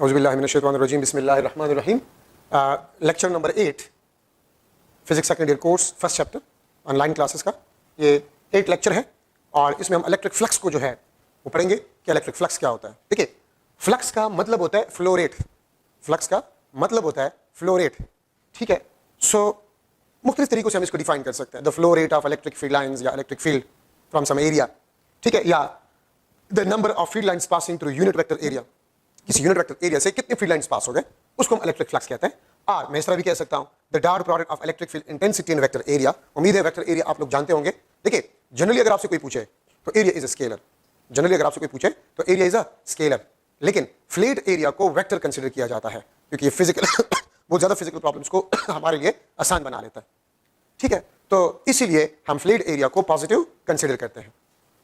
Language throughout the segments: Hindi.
औज़ुबिल्लाहिमिनश्शैतानिर्रजीम बिस्मिल्लाहिर्रहमानिर्रहीम। Lecture number 8 physics second year course first chapter online classes का ये 8 लेक्चर है और इसमें हम इलेक्ट्रिक फ्लक्स को जो है वो पढ़ेंगे कि इलेक्ट्रिक फ्लक्स क्या होता है। देखिए, फ्लक्स का मतलब होता है फ्लो रेट। फ्लक्स का मतलब होता है फ्लो रेट, ठीक है। सो मुख्तलिफ तरीकों से हम इसको डिफाइन कर सकते हैं। The flow rate of electric field lines या electric field from some area, ठीक है, या the number of field lines passing through unit vector area. किसी यूनिट वेक्टर एरिया से कितने फील्ड लाइंस पास हो गए उसको हम इलेक्ट्रिक फ्लक्स कहते हैं। और मैं इस तरह भी कह सकता हूं the dot product of electric field intensity in vector area. उम्मीद है वेक्टर एरिया आप लोग जानते होंगे। देखिए, जनरली अगर आपसे कोई पूछे तो area is a scalar. Generally अगर आपसे कोई पूछे तो एरिया इज अ स्केलर, लेकिन फ्लैट एरिया को वेक्टर कंसिडर किया जाता है क्योंकि ये फिजिकल बहुत ज्यादा फिजिकल प्रॉब्लम्स को हमारे लिए आसान बना लेता है, ठीक है। तो इसीलिए हम फ्लैट एरिया को पॉजिटिव कंसिडर करते हैं,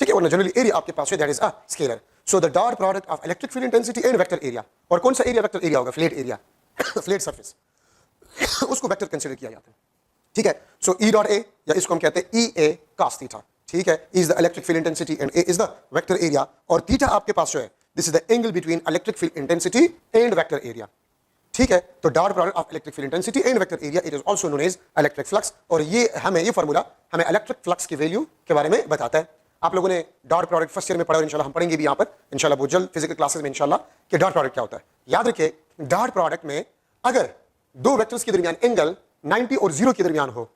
ठीक है। और जनरली एरिया आपके पास है that is a scalar. So the dot product of electric field intensity and vector area. और कौन सा एरिया वेक्टर एरिया होगा? फ्लैट एरिया, फ्लैट सरफेस, उसको वेक्टर कंसीडर किया जाता है, ठीक है। सो ई डॉट ए, या इसको हम कहते हैं ई ए cos थीटा, ठीक है, is the electric field intensity and A is the vector area. और थीटा आपके पास जो है this is the angle between electric field intensity and vector area, ठीक है। तो dot product of electric field intensity and vector area it is also known as electric flux. और ये फार्मूला हमें इलेक्ट्रिक फ्लक्स की वैल्यू के बारे में बताता है। आप लोगों ने डॉट प्रोडक्ट फर्स्ट ईयर में पढ़ा और इंशाल्लाह हम पढ़ेंगे भी यहाँ पर इंशाल्लाह बहुत जल्द फिजिकल क्लासेस में इंशाल्लाह कि डॉट प्रोडक्ट क्या होता है। याद रखिए, डॉट प्रोडक्ट में अगर दो वेक्टर्स के दरमियान एंगल 90 और 0 के दरमियान हो,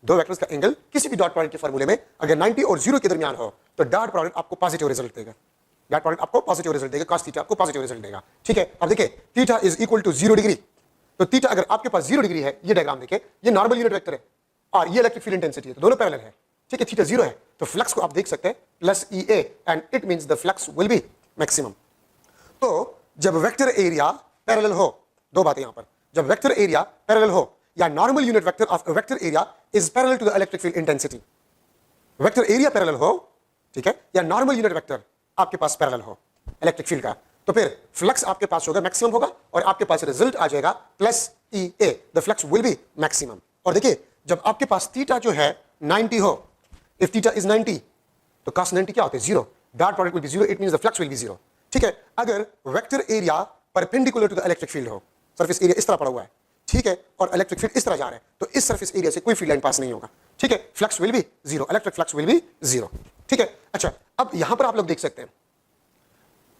दो वेक्टर्स का एंगल किसी भी डॉट प्रोडक्ट के फार्मूले में अगर 90 और 0 के दरमियान हो तो डॉट प्रोडक्ट आपको पॉजिटिव रिजल्ट देगा। डॉट प्रोडक्ट आपको पॉजिटिव रिजल्ट देगा, cos थीटा आपको पॉजिटिव रिजल्ट देगा, ठीक है। अब देखिए, theta is equal to 0 degree. तो थीटा अगर आपके पास 0 डिग्री है, ये डायग्राम देखिए, ये नॉर्मल यूनिट वेक्टर है और ये इलेक्ट्रिक फील्ड इंटेंसिटी है, तो दोनों पैरेलल है, ठीक है। थीटा 0 है तो फ्लक्स को आप देख सकते हैं plus E A and it means the flux will be maximum. तो जब वेक्टर एरिया पैरेलल हो, दो बातें यहां पर, जब वेक्टर एरिया पैरेलल हो या normal unit vector of vector area is parallel to the electric field intensity, vector area parallel हो, ठीक है, या नॉर्मल यूनिट वेक्टर आपके पास पैरेलल हो इलेक्ट्रिक फील्ड का, तो फिर फ्लक्स आपके पास होगा मैक्सिमम होगा और आपके पास रिजल्ट आ जाएगा plus E A, the flux will be maximum. और देखिए, जब आपके पास थीटा जो है 90 हो, इफ थीटा इज 90 तो cos 90 क्या होता है? 0। Dot product will be 0, it means the flux will be 0, ठीक है। अगर vector area perpendicular to the electric field हो, सरफेस एरिया इस तरह पड़ा हुआ है, ठीक है, और इलेक्ट्रिक फील्ड इस तरह जा रहा है, तो इस सरफेस एरिया से कोई फील्ड लाइन पास नहीं होगा, ठीक है। Flux will be 0, electric flux will be 0, ठीक है। अच्छा, अब यहां पर आप लोग देख सकते हैं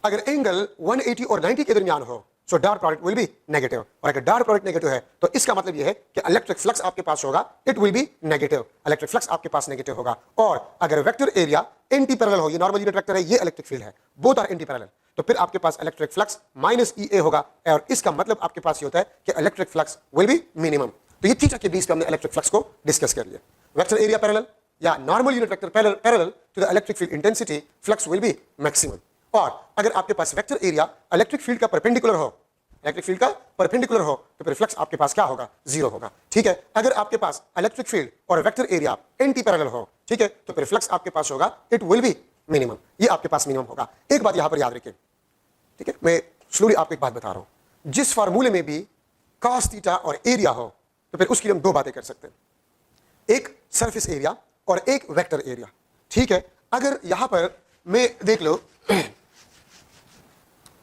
अगर एंगल 180 और 90 के दरमियान हो so dot product will B negative. और अगर डॉट प्रोडक्ट नेगेटिव है तो इसका मतलब यह है कि इलेक्ट्रिक फ्लक्स आपके पास होगा, it will be negative, electric flux आपके पास नेगेटिव होगा। और अगर वेक्टर एरिया एंटी पैरेलल हो, ये नॉर्मल यूनिट वेक्टर है, ये इलेक्ट्रिक फील्ड है, बोथ आर एंटी पैरेलल, तो फिर आपके पास इलेक्ट्रिक फ्लक्स माइनस ई ए होगा। और इसका मतलब आपके पास ये होता है कि electric flux will B minimum. तो ये थीटा के बेस पे हमने इलेक्ट्रिक फ्लक्स को डिस्कस कर लिया। वेक्टर एरिया पैरेलल या normal unit vector parallel to the electric field intensity, flux will be maximum. और अगर आपके पास वेक्टर एरिया इलेक्ट्रिक फील्ड का परपेंडिकुलर हो, इलेक्ट्रिक फील्ड का परपेंडिकुलर हो, तो फिर फ्लक्स आपके पास क्या होगा? 0 होगा, ठीक है। अगर आपके पास इलेक्ट्रिक फील्ड और वेक्टर एरिया एंटी पैरेलल हो, ठीक है, तो फिर फ्लक्स आपके पास होगा, इट विल बी मिनिमम, ये आपके पास मिनिमम होगा। एक बात यहां पर याद रखिए, ठीक है, मैं स्लोली आपको एक बात बता रहा हूं, जिस फार्मूले में भी cos थीटा और एरिया हो तो फिर उसके लिए हम दो बातें कर सकते हैं, एक सरफेस एरिया और एक वेक्टर एरिया, ठीक है। अगर यहां पर मैं देख लो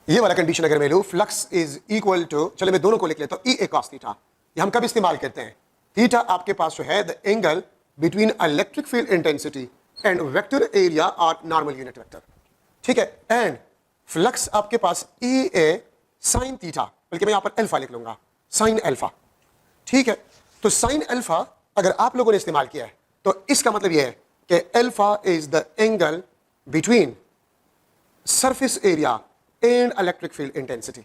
ये वाला कंडीशन अगर मैं लूं, फ्लक्स इज इक्वल टू, चलो मैं दोनों को लिख लेता हूं, ई ए cos थीटा, ये हम कब इस्तेमाल करते हैं? थीटा आपके पास जो है the angle between electric field intensity and vector area और नॉर्मल यूनिट वेक्टर, ठीक है। एंड फ्लक्स आपके पास ई ए साइन थीटा, बल्कि मैं यहां पर अल्फा लिख लूंगा, साइन अल्फा, ठीक है। तो साइन अल्फा अगर आप लोगों ने इस्तेमाल किया है तो इसका मतलब यह है कि alpha is the angle between surface area and electric field intensity,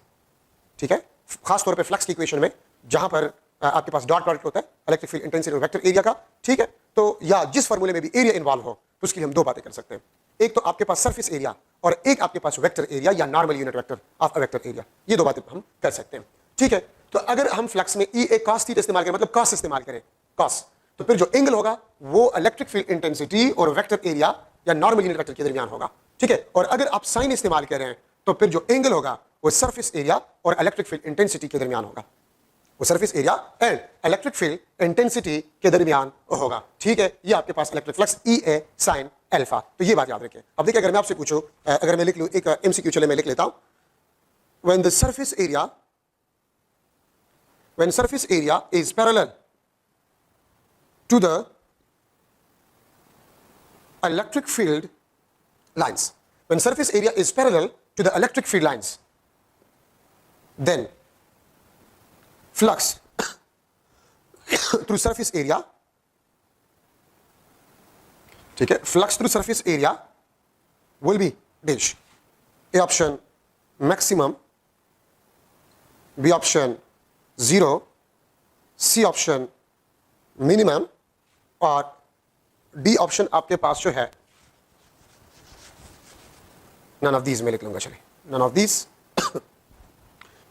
ठीक है। खास तौर पे फ्लक्स की इक्वेशन में जहां पर आपके पास डॉट प्रोडक्ट होता है इलेक्ट्रिक फील्ड इंटेंसिटी और वेक्टर एरिया का, ठीक है, तो या जिस फार्मूले में भी एरिया इन्वॉल्व हो तो उसके लिए हम दो बातें कर सकते हैं, एक तो आपके पास सरफेस एरिया और एक आपके पास वेक्टर एरिया या normal unit vector of a vector area, ये दो बातें हम कर सकते हैं, ठीक है। तो अगर हम फ्लक्स में ई ए cos थीटा इस्तेमाल करें, मतलब cos इस्तेमाल करें, cos, तो फिर जो एंगल होगा वो इलेक्ट्रिक फील्ड इंटेंसिटी और वेक्टर एरिया या नॉर्मल यूनिट वेक्टर के दरमियान होगा, ठीक है। और अगर आप साइन इस्तेमाल कर रहे हैं तो फिर जो एंगल होगा वो सरफेस एरिया और इलेक्ट्रिक फील्ड इंटेंसिटी के दरमियान होगा, वो surface area and electric field intensity के दरमियान होगा, ठीक है। ये आपके पास इलेक्ट्रिक फ्लक्स ई ए साइन अल्फा, तो ये बात याद रखें। अब देखिए, अगर मैं आपसे पूछूं, अगर मैं लिख लूं एक एमसीक्यू, चले मैं लिख लेता हूं, when the surface area is parallel to the electric field lines. When surface area is parallel to the electric field lines, then flux through surface area, ठीक है, flux through surface area will be dash. A option maximum, B option 0, C option minimum और D option आपके पास जो है none of these मैं लिख लूंगा, चलिए none of these.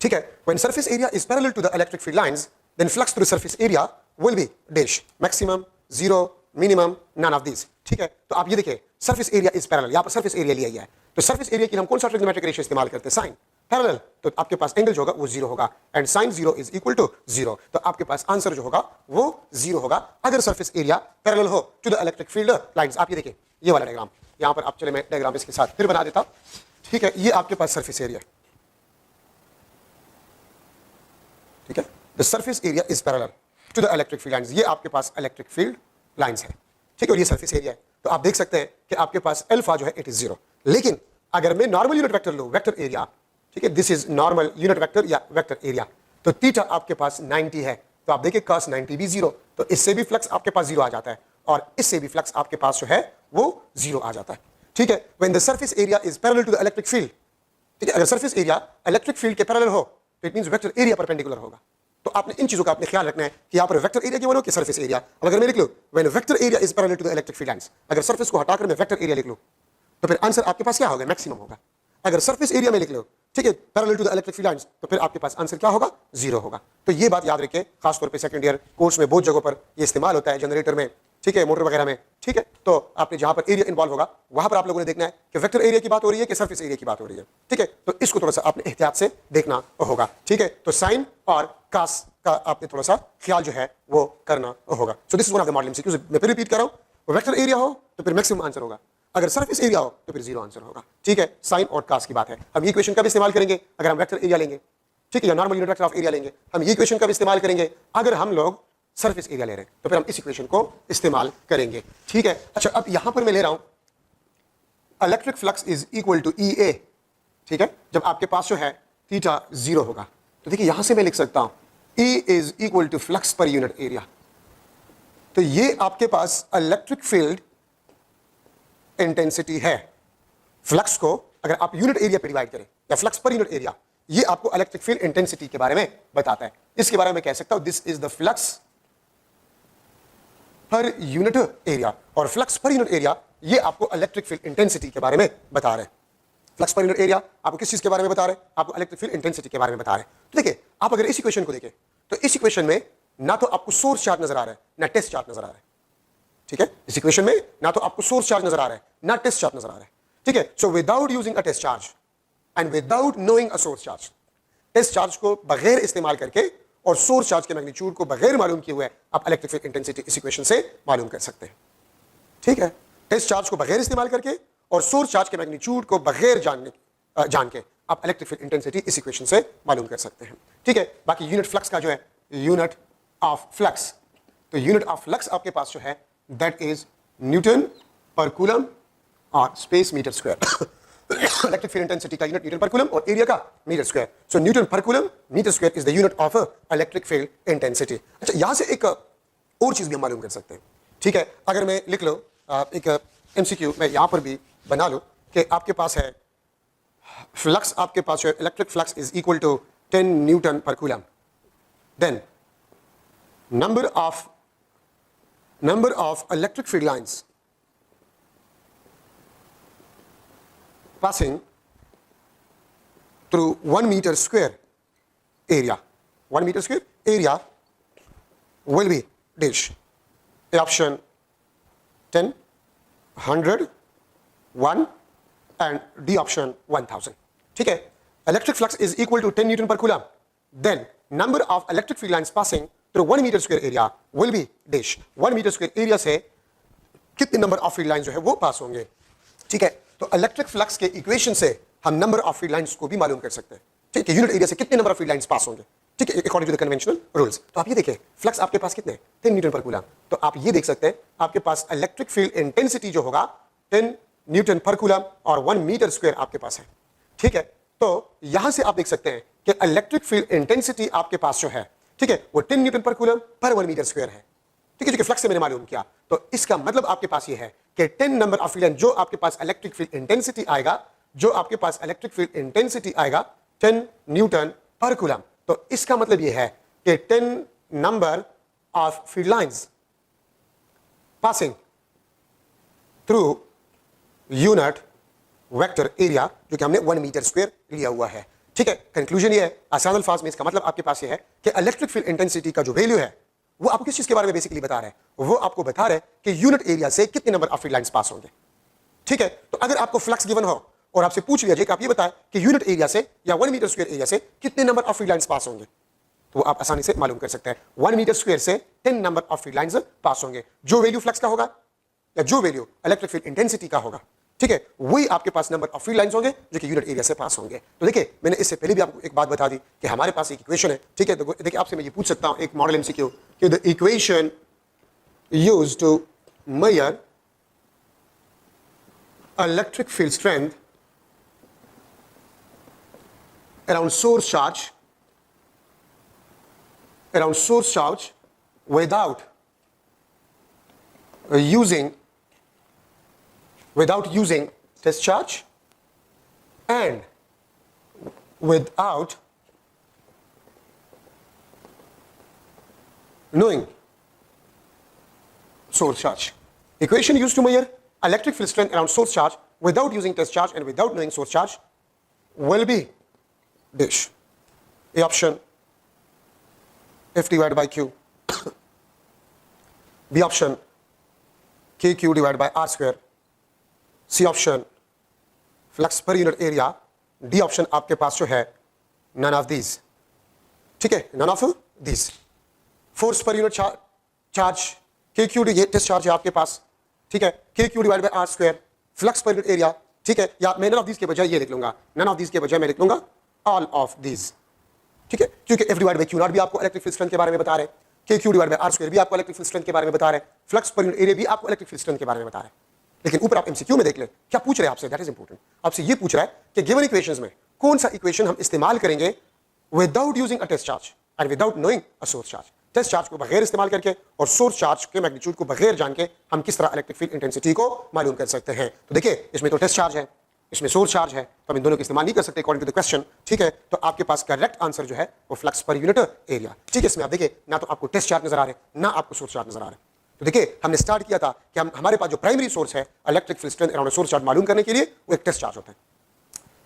ठीक है, when surface area is parallel to the electric field lines, then flux through surface area will be dash, maximum, 0, minimum, none of these. ठीक है, तो आप ये देखिए surface area is parallel, यहाँ पर surface area लिया गया है, तो surface area के लिए हम कौन सा trigonometric ratio इस्तेमाल करते हैं? sin. पैरेलल, तो आपके पास एंगल जो होगा वो 0 होगा, and sin 0 is equal to 0, तो आपके पास आंसर जो होगा वो 0 होगा अगर सरफेस एरिया पैरेलल हो to the electric field lines. आप ये देखिए ये वाला डायग्राम यहां पर, आप चले मैं डायग्राम इसके साथ फिर बना देता हूं. ठीक है, ये आपके पास सरफेस एरिया, ठीक है, the surface area is parallel to the electric field lines, ये आपके पास इलेक्ट्रिक फील्ड लाइंस है. ठीक है, और ये सरफेस एरिया है, तो आप देख सकते हैं कि आपके पास अल्फा जो है इट इज 0. लेकिन अगर मैं नॉर्मल यूनिट वेक्टर लूं, वेक्टर एरिया, ठीक है, this is normal unit vector या वेक्टर एरिया, तो थीटा आपके पास 90 है, तो आप देखिए cos 90 भी 0, तो इससे भी फ्लक्स आपके पास 0 आ जाता है और इससे भी फ्लक्स आपके पास जो है वो 0 आ जाता है. ठीक है, when the surface area is parallel to the electric field, ठीक है, अगर सरफेस एरिया इलेक्ट्रिक फील्ड के पैरेलल हो तो it means vector area perpendicular होगा. तो आपने इन चीजों का आपने ख्याल रखना है कि यहाँ पर वेक्टर एरिया क्यों हो कि सरफेस एरिया. अब अगर मैं लिख लूं when vector area is parallel to the electric field lines, अगर सरफेस को हटाकर मैं वेक्टर एरिया लिख लूं तो फिर आंसर आपके पास क्या होगा? मैक्सिमम होगा. अगर सरफेस एरिया में लिख लो, ठीक है, parallel to the electric field lines, तो फिर आपके पास आंसर क्या होगा? 0 होगा. तो ये बात याद रखिए, खासतौर पे सेकंड ईयर कोर्स में बहुत जगहों पर ये इस्तेमाल होता है, जनरेटर में, ठीक है, मोटर वगैरह में. ठीक है, तो आपने जहां पर एरिया इन्वॉल्व होगा वहां पर आप लोगों ने देखना है कि वेक्टर एरिया की बात हो रही है कि सरफेस एरिया की बात हो रही है. ठीक है, तो इसको थोड़ा सा आपने एहतियात से देखना होगा. ठीक है, तो साइन और कास का आपने थोड़ा सा ख्याल जो है वो करना होगा. So this is one of the model MCQs. मैं फिर रिपीट कर रहा हूं, वेक्टर एरिया हो तो फिर मैक्सिमम आंसर होगा, अगर सरफेस एरिया हो तो फिर 0 आंसर होगा. ठीक है, साइन और कास की बात है. हम ये इक्वेशन का भी इस्तेमाल करेंगे अगर हम वेक्टर एरिया लेंगे, ठीक है, या normal unit vector of area लेंगे. हम ये इक्वेशन का भी इस्तेमाल करेंगे अगर हम लोग सरफेस एरिया ले रहे हैं, तो फिर हम इस इक्वेशन को इस्तेमाल करेंगे. ठीक है, अच्छा, अब यहां पर मैं ले रहा हूं electric flux is equal to EA. ठीक है, जब आपके पास जो है थीटा 0 होगा, तो देखिए यहां से मैं लिख सकता हूं E is equal to flux per unit area. तो ये आपके पास इलेक्ट्रिक फील्ड इंटेंसिटी है. फ्लक्स को अगर आप यूनिट एरिया पे डिवाइड करें या फ्लक्स पर यूनिट एरिया, ये आपको इलेक्ट्रिक फील्ड इंटेंसिटी के बारे में बताता है. इसके बारे में कह सकता हूं this is the flux per unit area, और फ्लक्स पर यूनिट एरिया ये आपको इलेक्ट्रिक फील्ड इंटेंसिटी के बारे में बता रहे हैं. फ्लक्स पर यूनिट एरिया आपको किस चीज के बारे में बता रहे हैं? आपको इलेक्ट्रिक फील्ड इंटेंसिटी के बारे में बता रहे हैं. तो देखिए, आप अगर इस इक्वेशन को देखें तो इस इक्वेशन में ना तो आपको सोर्स चार्ज नजर आ रहा है ना टेस्ट चार्ज नजर आ रहा है. ठीक है, इस इक्वेशन में ना तो आपको सोर्स चार्ज नजर आ रहा है ना टेस्ट चार्ज नजर आ रहा है. ठीक है, so without using a test charge and without knowing a source charge, test charge को बगैर इस्तेमाल करके और सोर्स चार्ज के मैग्नीट्यूड को बगैर मालूम किए हुए आप इलेक्ट्रिक फील्ड इंटेंसिटी इस इक्वेशन से मालूम कर सकते हैं. ठीक है, टेस्ट चार्ज को बगैर इस्तेमाल करके और सोर्स चार्ज के मैग्नीट्यूड को बगैर जान के आप इलेक्ट्रिक फील्ड इंटेंसिटी इस इक्वेशन से मालूम कर सकते हैं. ठीक है, बाकी यूनिट फ्लक्स का जो है यूनिट ऑफ फ्लक्स, तो यूनिट ऑफ फ्लक्स आपके पास जो है that is newton per coulomb और space metre square. Electric field intensity का यूनिट न्यूटन पर कूलम और एरिया का metre square. So newton per coulomb metre square is the unit of electric field intensity. अच्छा, यहां से एक और चीज भी हम मालूम कर सकते हैं. ठीक है, अगर मैं लिख लो एक एमसीक्यू मैं यहां पर भी बना लूं कि आपके पास है फ्लक्स, आपके पास है electric flux is equal to 10 newton per coulomb, then number of electric field lines passing through 1 meter square area. 1 meter square area will be dash. A option 10, 100, 1 and D option 1000. ठीक है, electric flux is equal to 10 Newton per coulomb. Then number of electric field lines passing through 1 meter square area will be dash. 1 meter square area से कितने नंबर ऑफ फील्ड लाइंस जो है वो पास होंगे. ठीक है, तो इलेक्ट्रिक फ्लक्स के इक्वेशन से हम नंबर ऑफ फील्ड लाइंस को भी मालूम कर सकते हैं. ठीक है, यूनिट एरिया से कितने number of field lines pass होंगे, ठीक है, according to the conventional rules. तो आप ये देखिए फ्लक्स आपके पास कितने 10 न्यूटन पर कूलम। तो आप ये देख सकते हैं आपके पास इलेक्ट्रिक फील्ड इंटेंसिटी जो होगा 10 न्यूटन पर कूलम और 1 मीटर स्क्वायर आपके पास है, ठीक है। तो यहां से आप देख सकते हैं कि इलेक्ट्रिक फील्ड इंटेंसिटी आपके पास जो है, ठीक है, वो 10 newton per coulomb per 1 metre square है, ठीक है, जो कि फ्लक्स से मैंने मालूम किया। तो इसका मतलब आपके पास ये है कि 10 नंबर ऑफ फील्ड जो आपके पास इलेक्ट्रिक फील्ड इंटेंसिटी आएगा, जो आपके पास इलेक्ट्रिक फील्ड इंटेंसिटी आएगा 10 न्यूटन पर कूलम। तो इसका मतलब ये है कि 10 number of field lines passing through unit vector area, जो कि हमने 1 मीटर स्क्वायर लिया हुआ है, ठीक है। कंक्लूजन ये है आसान अल्फाज में, इसका मतलब आपके पास ये है कि इलेक्ट्रिक फील्ड इंटेंसिटी का जो वैल्यू है वो आपको किस चीज के बारे में बेसिकली बता रहा है, वो आपको बता रहा है कि यूनिट एरिया से कितने number of field lines pass होंगे, ठीक है। तो अगर आपको फ्लक्स गिवन हो और आपसे पूछ लिया जाए कि आप ये बताएं कि यूनिट एरिया से या 1 मीटर स्क्वायर एरिया से कितने number of field lines pass होंगे, तो वो आप आसानी से मालूम कर सकते हैं 1 मीटर स्क्वायर से 10 number of field lines pass होंगे। जो वैल्यू फ्लक्स का होगा या जो वैल्यू इलेक्ट्रिक फील्ड इंटेंसिटी का होगा, ठीक है, वही आपके पास नंबर ऑफ फील्ड लाइंस होंगे जो कि यूनिट एरिया से पास होंगे। तो देखिए मैंने इससे पहले भी आपको एक बात बता दी कि हमारे पास एक इक्वेशन है, ठीक है। तो देखिए आपसे मैं ये पूछ सकता हूं एक मॉडल एमसीक्यू कि the equation used to measure electric field strength around source charge without using test charge and without knowing source charge. Equation used to measure electric field strength around source charge without using test charge and without knowing source charge will be dash. A option F divided by Q. B option KQ divided by R square. C option flux per unit area. D option आपके पास जो है none of these, ठीक है, none of these. Force per unit charge KQ ये टेस्ट चार्ज है आपके पास, ठीक है, KQ divided by R square. Flux per unit area, ठीक है, या मैं none of these के बजाय ये लिख लूंगा, none of these के बजाय मैं लिख लूंगा all of these, ठीक है, क्योंकि F divided by Q not भी आपको इलेक्ट्रिक फील्ड स्ट्रेंथ के बारे में बता रहे हैं, KQ divided by R square भी आपको इलेक्ट्रिक फील्ड स्ट्रेंथ के बारे में बता रहे हैं, फ्लक्स पर यूनिट एरिया भी आपको इलेक्ट्रिक फील्ड स्ट्रेंथ के बारे में बता रहे हैं। लेकिन ऊपर आप एमसीक्यू में देख ले क्या पूछ रहे हैं आपसे, दैट इज इंपॉर्टेंट। आपसे ये पूछ रहा है कि गिवन इक्वेशंस में कौन सा इक्वेशन हम इस्तेमाल करेंगे without using a test charge and without knowing a source charge. Test charge को बगैर इस्तेमाल करके और सोर्स चार्ज के मैग्नीट्यूड को बगैर जान के हम किस तरह इलेक्ट्रिक फील्ड इंटेंसिटी को मालूम कर सकते हैं। तो देखिए इसमें तो टेस्ट चार्ज है, इसमें सोर्स चार्ज है, तो हम इन दोनों का इस्तेमाल नहीं कर सकते अकॉर्डिंग टू द क्वेश्चन, ठीक है। तो आपके पास करेक्ट आंसर जो है वो फ्लक्स पर यूनिट एरिया, ठीक है। इसमें आप देखिए ना तो आपको टेस्ट चार्ज नजर आ रहे हैं ना आपको सोर्स चार्ज नजर आ रहे हैं। तो देखिए हमने स्टार्ट किया था कि हमारे पास जो प्राइमरी सोर्स है electric field strength around source charge मालूम करने के लिए वो एक टेस्ट चार्ज होता है,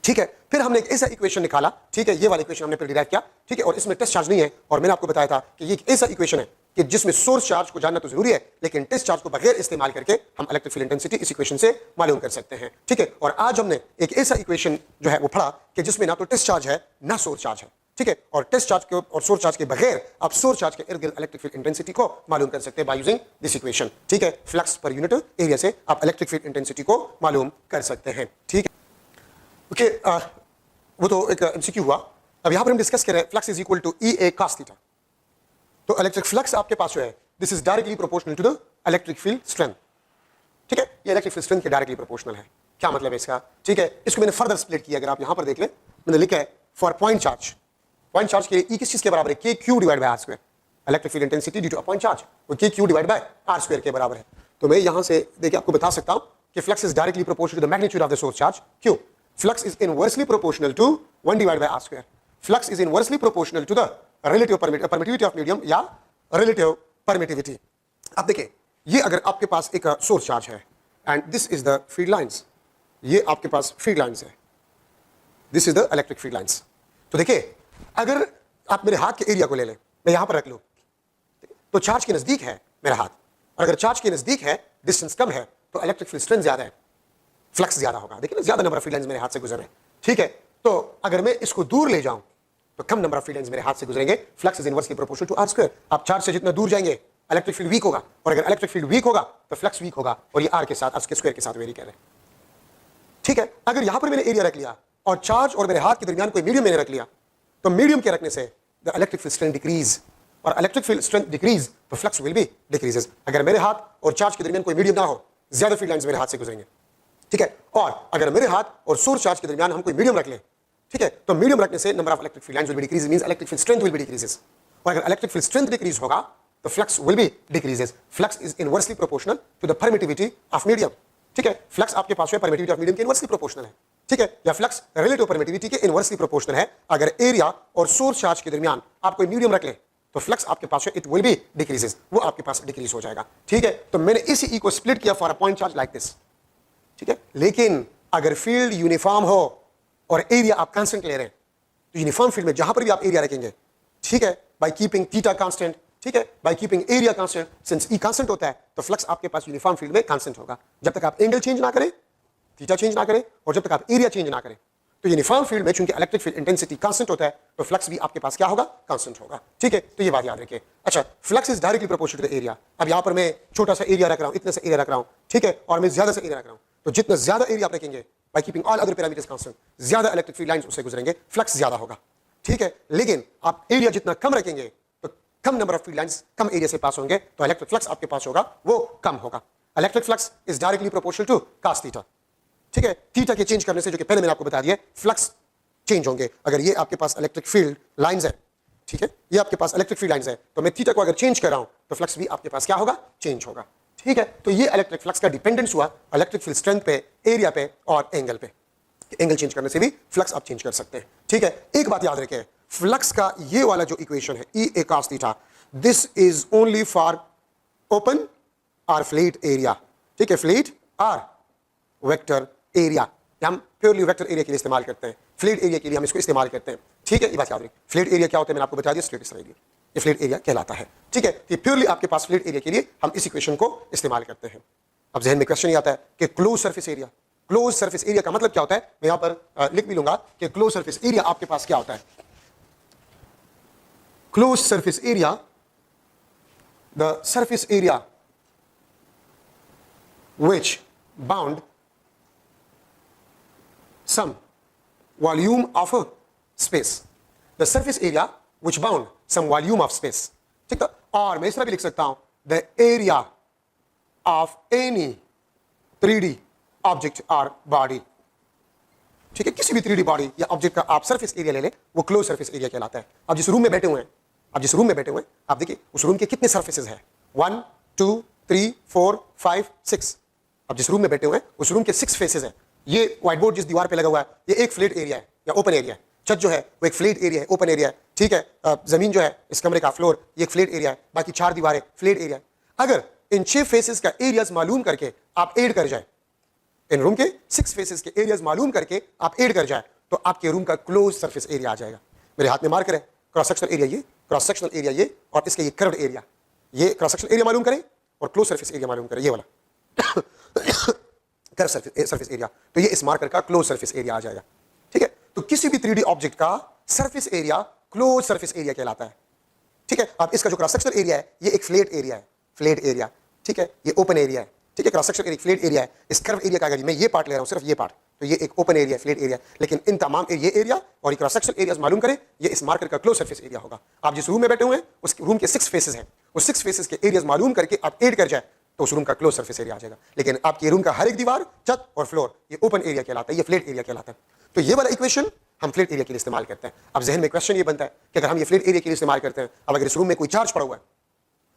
ठीक है। फिर हमने एक ऐसा इक्वेशन निकाला, ठीक है, ये वाला इक्वेशन हमने फिर डिराइव किया, ठीक है, और इसमें टेस्ट चार्ज नहीं है और मैंने आपको बताया था कि ये एक ऐसा इक्वेशन है कि जिसमें सोर्स चार्ज को जानना तो जरूरी है लेकिन टेस्ट चार्ज को बगैर इस्तेमाल करके हम इलेक्ट्रिक फील्ड इंटेंसिटी इस इक्वेशन से मालूम कर सकते हैं, ठीक है। और आज हमने एक ऐसा इक्वेशन जो है वो पढ़ा कि जिसमें ना तो टेस्ट चार्ज है ना सोर्स चार्ज है, ठीक है, और टेस्ट चार्ज के और सोर्स चार्ज के बगैर आप सोर्स चार्ज के इर्द गिर्द इलेक्ट्रिक फील्ड इंटेंसिटी को मालूम कर सकते हैं बाय यूजिंग दिस इक्वेशन, ठीक है। फ्लक्स पर यूनिट एरिया से आप इलेक्ट्रिक फील्ड इंटेंसिटी को मालूम कर सकते हैं, ठीक है। ओके, वो तो एक एमसीक्यू हुआ। अब यहां पर हम डिस्कस कर रहे हैं flux is equal to EA cos theta. तो इलेक्ट्रिक फ्लक्स आपके पास जो है this is directly proportional to the electric field strength, ठीक है, ये इलेक्ट्रिक फील्ड स्ट्रेंथ के डायरेक्टली प्रोपोर्शनल है। क्या मतलब है इसका, ठीक है, इसको मैंने फर्दर स्प्लिट किया। अगर आप यहां पर देख लें मैंने लिखा है फॉर पॉइंट चार्ज के लिए E किस चीज के बराबर है, KQ divide by R square. Electric field intensity due to a point charge वो KQ divide by R square के बराबर है। तो मैं यहां से देखिए आपको बता सकता हूं कि flux is directly proportional to the magnitude of the source charge Q। Flux is inversely proportional to 1 divided by R square. Flux is inversely proportional to the relative permittivity of medium या relative permittivity. अब देखिए ये अगर आपके पास एक सोर्स चार्ज है and this is the field lines, ये आपके पास फील्ड लाइंस है, this is the electric field lines. तो देखिए अगर आप मेरे हाथ के एरिया को ले लें, मैं यहां पर रख लूं तो चार्ज के नजदीक है मेरा हाथ, और अगर चार्ज के नजदीक है डिस्टेंस कम है तो इलेक्ट्रिक फील्ड स्ट्रेंथ ज्यादा है, फ्लक्स ज्यादा होगा। देखिए ना ज्यादा नंबर ऑफ फील्ड लाइंस मेरे हाथ से गुजर रहे हैं, ठीक है। तो अगर मैं इसको दूर ले जाऊं तो कम नंबर ऑफ फील्ड लाइंस मेरे हाथ से गुजरेंगे। Flux is inversely proportional to R square. आप चार्ज से जितना दूर जाएंगे इलेक्ट्रिक फील्ड वीक होगा, और अगर इलेक्ट्रिक फील्ड वीक होगा तो फ्लक्स वीक होगा, और ये R के साथ R के स्क्वायर के साथ वेरी कर रहे हैं, ठीक है। अगर यहां पर मैंने एरिया रख लिया और चार्ज और मेरे हाथ के दरमियान कोई मीडियम मैंने रख लिया तो मीडियम के रखने से the electric field strength decrease, और इलेक्ट्रिक फील्ड स्ट्रेंथ डिक्रीज तो फ्लक्स विल बी डिक्रीजेस। अगर मेरे हाथ और चार्ज के दरमियान कोई मीडियम ना हो, ज्यादा फील्ड लाइंस मेरे हाथ से गुजरेंगे, ठीक है। और अगर मेरे हाथ और सोर्स चार्ज के दरमियान हम कोई मीडियम रख लें, ठीक है, तो मीडियम रखने से number of electric field lines will be decrease, means electric field strength will be decreases. और अगर इलेक्ट्रिक फील्ड स्ट्रेंथ डिक्रीज होगा तो flux will be decreases. Flux is inversely proportional to the permittivity of medium, ठीक है। फ्लक्स आपके पास है परमिटिविटी ऑफ मीडियम के इनवर्सली प्रोपोर्शनल है, ठीक है, या फ्लक्स रिलेटिव परमिटिविटी के इनवर्सली प्रोपोर्शनल है। अगर एरिया और सोर्स चार्ज के दरमियान आप कोई मीडियम रख लें तो फ्लक्स आपके पास है इट विल बी डिक्रीजेस, वो आपके पास डिक्रीज हो जाएगा, ठीक है। तो मैंने इस ई को स्प्लिट किया for a point charge like this, ठीक है। लेकिन अगर फील्ड यूनिफॉर्म हो और एरिया आप कांस्टेंट ले रहे हैं तो यूनिफॉर्म फील्ड में जहां पर भी आप एरिया रखेंगे, ठीक है, बाय कीपिंग थीटा कांस्टेंट, ठीक है, by keeping area constant, since E constant होता है तो फ्लक्स आपके पास यूनिफॉर्म फील्ड में कांस्टेंट होगा। जब तक आप एंगल चेंज ना करें, थीटा चेंज ना करें, और जब तक आप एरिया चेंज ना करें, तो यूनिफॉर्म फील्ड में चूंकि इलेक्ट्रिक फील्ड इंटेंसिटी कांस्टेंट होता है तो फ्लक्स भी आपके पास क्या होगा, कांस्टेंट होगा, ठीक है। तो ये बात याद रखिए। अच्छा, flux is directly proportional to the area. अब यहां पर मैं छोटा सा एरिया रख रहा हूं, इतने सा एरिया रख रहा हूं, ठीक है, और मैं ज्यादा सा एरिया रख रहा हूं, तो जितना ज्यादा एरिया आप रखेंगे by keeping all other parameters constant, ज्यादा इलेक्ट्रिक फील्ड लाइंस उससे गुजरेंगे, फ्लक्स ज्यादा होगा, ठीक है। लेकिन आप एरिया जितना कम रखेंगे तो कम नंबर ऑफ फील्ड लाइंस कम एरिया से पास होंगे, तो इलेक्ट्रिक फ्लक्स आपके पास होगा वो कम होगा। Electric flux is directly proportional to cos theta, ठीक है। थीटा के चेंज करने से, जो कि पहले मैंने आपको बता दिया, फ्लक्स चेंज होंगे। अगर ये आपके पास इलेक्ट्रिक फील्ड लाइंस है, ठीक है, ये आपके पास इलेक्ट्रिक फील्ड लाइंस है, तो मैं थीटा को अगर चेंज कर रहा हूं तो फ्लक्स भी आपके पास क्या होगा, चेंज होगा, ठीक है। तो ये इलेक्ट्रिक फ्लक्स का डिपेंडेंस हुआ इलेक्ट्रिक फील्ड स्ट्रेंथ पे, एरिया पे और एंगल पे। एंगल चेंज करने से भी फ्लक्स आप चेंज कर सकते हैं, ठीक है। एक बात याद रखें, फ्लक्स का ये वाला जो इक्वेशन है ई ए cos theta, this is only for open और फ्लैट एरिया, ठीक है, फ्लैट और वेक्टर एरिया। हम प्योरली वेक्टर एरिया के लिए इस्तेमाल करते हैं, फ्लैट एरिया के लिए हम इसको इस्तेमाल करते हैं, ठीक है। ये बात याद रखिए। फ्लैट एरिया क्या होता है मैंने आपको बता दिया, स्ट्रेट एरिया, ये फ्लैट एरिया कहलाता है, ठीक है। ये प्योरली आपके पास फ्लैट एरिया के लिए हम इस इक्वेशन को इस्तेमाल करते हैं। अब जहन में क्वेश्चन ये आता है कि close surface area, close surface area का मतलब क्या होता है, मैं यहां पर लिख भी लूंगा कि क्लोज सरफेस एरिया आपके पास क्या होता है। Close surface area, the surface area which bound some volume of a space, the surface area which bound some volume of space, ठीक है। और मैं इस तरह भी लिख सकता हूं, the area of any 3D object or body, ठीक है, किसी भी 3D बॉडी या ऑब्जेक्ट का आप सरफेस एरिया ले लें, वो क्लोज सरफेस एरिया कहलाता है। आप जिस रूम में बैठे हुए हैं, आप देखिए उस रूम के कितने सरफेसेस हैं, 1 2 3 4 5 6। अब जिस रूम में बैठे हुए हैं उस रूम के 6 फेसेस हैं। ये व्हाइट बोर्ड जिस दीवार पे लगा हुआ है ये एक फ्लैट एरिया है या ओपन एरिया है। छत जो है वो एक फ्लैट एरिया है, ओपन एरिया है, ठीक है। जमीन जो है इस कमरे का फ्लोर, ये एक फ्लैट एरिया है, बाकी 4 दीवारें फ्लैट एरिया है। अगर इन 6 फेसेस का एरियाज मालूम करके आप ऐड कर जाए, इन रूम के 6 फेसेस के एरियाज मालूम करके आप ऐड कर जाए, तो आपके रूम का क्लोज सरफेस एरिया आ जाएगा। मेरे हाथ में मार्कर है, क्रॉस सेक्शनल एरिया ये, क्रॉस सेक्शनल एरिया ये, और इसके ये कर्व्ड एरिया, ये क्रॉस सेक्शनल एरिया मालूम करें और क्लोज सरफेस एरिया मालूम करें, ये वाला कर्व सरफेस एरिया, तो ये इस मार्कर का क्लोज सरफेस एरिया आ जाएगा, ठीक है। तो किसी भी 3D ऑब्जेक्ट का surface area close surface area कहलाता है, ठीक है। अब इसका जो क्रॉस सेक्शनल एरिया है ये एक फ्लैट एरिया है, फ्लैट एरिया, ठीक है, ये ओपन एरिया है, ठीक है। Cross sectional area flat area है। इस कर्व एरिया का अगर मैं ये पार्ट ले रहा हूं, सिर्फ ये पार्ट, तो ये एक ओपन एरिया, फ्लैट एरिया। लेकिन इन तमाम ये एरिया और ये क्रॉस सेक्शनल एरियाज मालूम करें, ये इस मार्कर का क्लोज सरफेस एरिया होगा। आप जिस रूम में बैठे हुए हैं उस रूम के 6 फेसेस हैं, उस 6 फेसेस के एरियाज मालूम करके आप ऐड कर जाए तो उस रूम का क्लोज सरफेस एरिया आ जाएगा। लेकिन आपके रूम का हर एक दीवार, छत और फ्लोर ये ओपन एरिया कहलाता है, ये फ्लैट एरिया कहलाता है। तो ये वाला इक्वेशन हम फ्लैट एरिया के लिए इस्तेमाल करते हैं। अब जहन में क्वेश्चन ये बनता है कि अगर हम ये फ्लैट एरिया के लिए इस्तेमाल करते हैं, अब अगर इस रूम में कोई चार्ज पड़ा हुआ है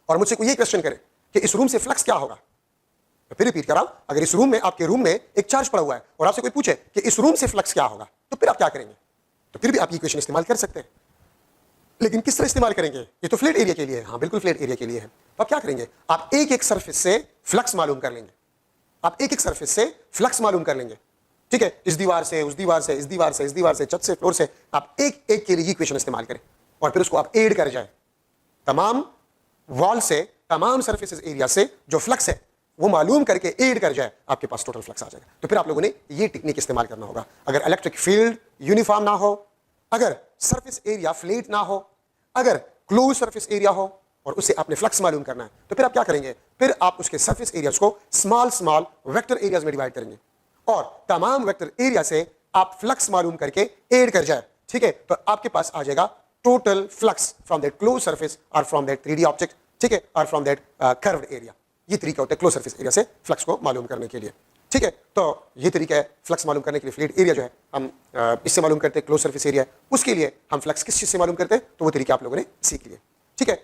और मुझसे कोई ये क्वेश्चन करे कि इस रूम से फ्लक्स क्या होगा, तो फिर रिपीट कर रहा हूं, अगर इस रूम में, आपके रूम में एक चार्ज पड़ा हुआ है और आपसे कोई पूछे कि इस रूम से फ्लक्स क्या होगा, तो फिर आप क्या करेंगे? तो फिर भी आप ये इक्वेशन इस्तेमाल कर सकते हैं, लेकिन किस तरह इस्तेमाल करेंगे? ये तो फ्लैट एरिया के लिए है, हाँ बिल्कुल फ्लैट एरिया के लिए है। तो आप क्या करेंगे? आप एक एक सरफेस से फ्लक्स मालूम कर लेंगे, आप एक एक सरफेस से फ्लक्स मालूम कर लेंगे, ठीक है। इस दीवार से, उस दीवार से, इस दीवार से, इस दीवार से, छत से, फ्लोर से, आप एक एक के लिए इक्वेशन इस्तेमाल करें और फिर उसको आप ऐड कर जाए। तमाम वॉल से, तमाम सरफेसेस एरिया से जो फ्लक्स है वो मालूम करके ऐड कर जाए, आपके पास टोटल फ्लक्स आ जाएगा। तो फिर आप लोगों ने ये टेक्निक इस्तेमाल करना होगा। अगर इलेक्ट्रिक फील्ड यूनिफॉर्म ना हो, अगर सरफेस एरिया फ्लैट ना हो, अगर क्लोज सरफेस एरिया हो और उससे आपने फ्लक्स मालूम करना है, तो फिर आप क्या करेंगे? फिर आप उसके सरफेस एरियाज को स्मॉल स्मॉल वेक्टर एरियाज में डिवाइड करेंगे और तमाम वेक्टर एरिया से आप फ्लक्स मालूम करके ऐड कर जाए, ठीक है, तो आपके पास आ जाएगा total flux from that close surface और फ्रॉम दैट 3D ऑब्जेक्ट, ठीक है, और फ्रॉम दैट कर्व्ड एरिया। ये तरीका होता है क्लोज सरफेस एरिया से फ्लक्स को मालूम करने के लिए, ठीक है। तो ये तरीका है फ्लक्स मालूम करने के लिए। फ्लूइड एरिया जो है हम इससे मालूम करते हैं, क्लोज सरफेस एरिया है, उसके लिए हम फ्लक्स किस चीज से मालूम करते हैं, तो वो तरीका आप लोगों ने सीख लिया, ठीक है।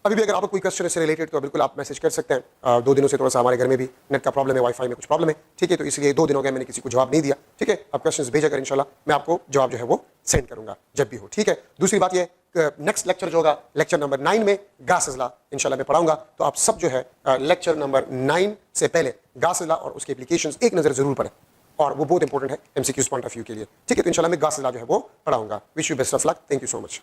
अभी भी अगर आपको कोई क्वेश्चन इससे रिलेटेड तो बिल्कुल आप मैसेज कर सकते हैं। 2 दिनों से थोड़ा सा हमारे घर में भी नेट का प्रॉब्लम है, वाईफाई में कुछ प्रॉब्लम है, ठीक है, तो इसलिए 2 दिन हो गए मैंने किसी को जवाब नहीं दिया, ठीक है। आप क्वेश्चंस भेजा कर इंशाल्लाह मैं आपको जवाब जो है वो सेंड करूंगा जब भी हो, ठीक है। दूसरी बात ये नेक्स्ट लेक्चर जो होगा लेक्चर नंबर 9 में गासेस लॉ इंशाल्लाह मैं पढ़ाऊंगा, तो आप सब जो है लेक्चर नंबर 9 से पहले गासेस लॉ और उसके एप्लीकेशंस एक नजर जरूर पढ़ें, और वो बहुत इंपॉर्टेंट है एमसीक्यूज पॉइंट ऑफ व्यू के लिए, ठीक है। तो इंशाल्लाह मैं गासेस लॉ जो है वो पढ़ाऊंगा। Wish you best of luck, thank you so much.